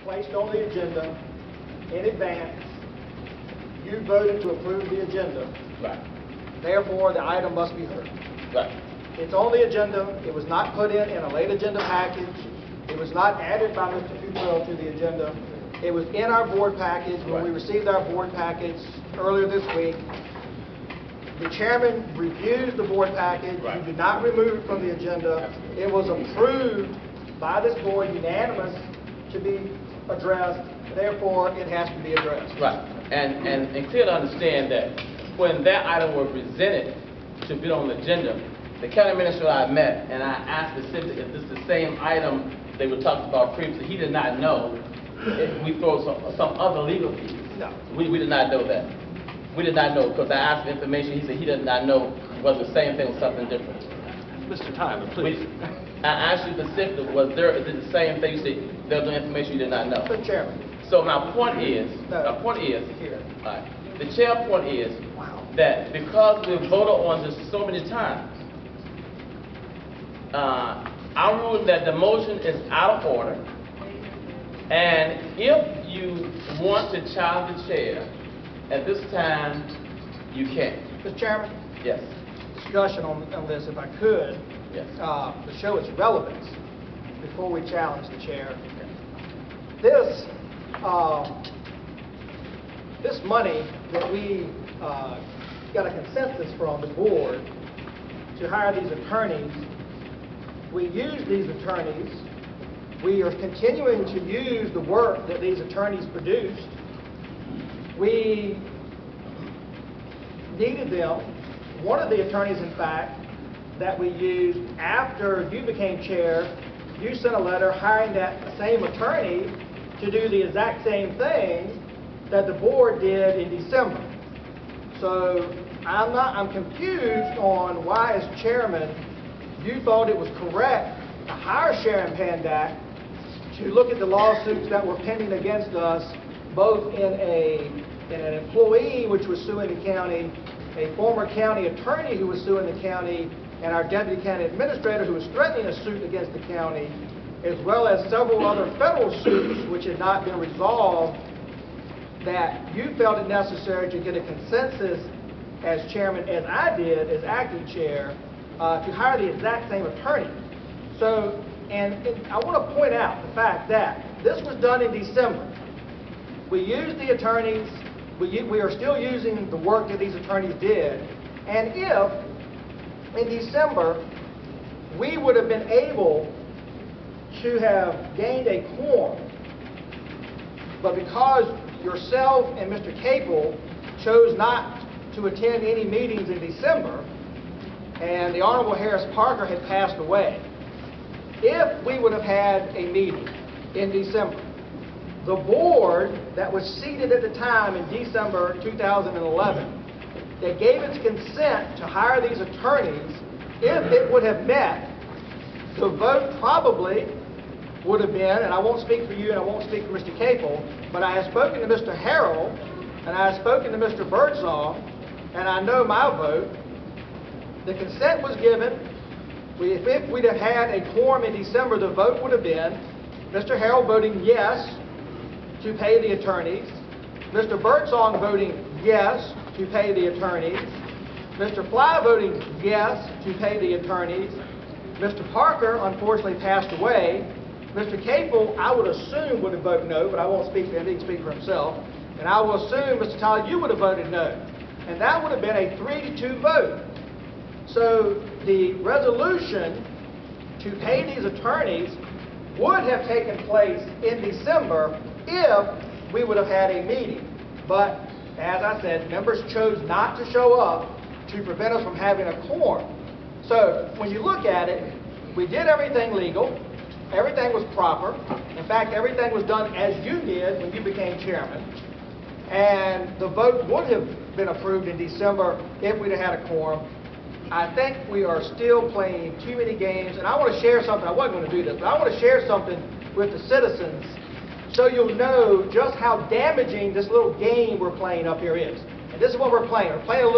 placed on the agenda in advance. You voted to approve the agenda. Right. Therefore, the item must be heard. Right. It's on the agenda. It was not put in a late agenda package. It was not added by Mr. Futrell to the agenda. It was in our board package when we received our board package earlier this week. The chairman reviewed the board package. Right. You did not remove it from the agenda. Absolutely. It was approved by this board, unanimous, to be addressed. Therefore, it has to be addressed. Right. And clear to understand that when that item was presented to be on the agenda, the county administrator I met, and I asked specifically if this is the same item they were talking about previously. He did not know if we throw some other legal fees. No. We did not know that. We did not know, because I asked for information. He said he did not know whether the same thing was something different. Mr. Tyler, please. I asked you specifically, is it the same thing? You said there was no information you did not know. Mr. Chairman. So my point is, No. here. The chair point is that because we voted on this so many times, I rule that the motion is out of order, and if you want to challenge the chair at this time, you can. Mr. Chairman, Yes. discussion on this, if I could, Yes. to show its relevance before we challenge the chair. This money that we got a consensus from the board to hire these attorneys, we use these attorneys. We are continuing to use the work that these attorneys produced. We needed them. One of the attorneys, in fact, that we used after you became chair, you sent a letter hiring that same attorney to do the exact same thing that the board did in December. So I'm confused on why, as chairman, you thought it was correct to hire Sharon Pandak to look at the lawsuits that were pending against us, both in an employee which was suing the county, a former county attorney who was suing the county, and our deputy county administrator who was threatening a suit against the county, as well as several other federal suits which had not been resolved, that you felt it necessary to get a consensus as chairman, as I did as acting chair, to hire the exact same attorney. So, and I want to point out the fact that this was done in December. We used the attorneys, we are still using the work that these attorneys did, and if in December we would have been able to have gained a quorum, but because yourself and Mr. Capel chose not to attend any meetings in December, and the Honorable Harris Parker had passed away, if we would have had a meeting in December, the board that was seated at the time in December 2011 that gave its consent to hire these attorneys, if it would have met, the vote probably would have been, and I won't speak for you and I won't speak for Mr. Capel, but I have spoken to Mr. Harrell and I have spoken to Mr. Birdsong, and I know my vote. The consent was given. If we'd have had a quorum in December, the vote would have been Mr. Harrell voting yes to pay the attorneys, Mr. Birdsong voting yes to pay the attorneys, Mr. Fly voting yes to pay the attorneys, Mr. Parker unfortunately passed away, Mr. Capel I would assume would have voted no, but I won't speak for him, he can speak for himself, and I will assume, Mr. Tyler, you would have voted no, and that would have been a 3-2 vote. So the resolution to pay these attorneys would have taken place in December if we would have had a meeting. But as I said, members chose not to show up to prevent us from having a quorum. So when you look at it, we did everything legal. Everything was proper. In fact, everything was done as you did when you became chairman. And the vote would have been approved in December if we'd have had a quorum. I think we are still playing too many games, and I want to share something. I wasn't going to do this, but I want to share something with the citizens so you'll know just how damaging this little game we're playing up here is. And this is what we're playing. We're playing a little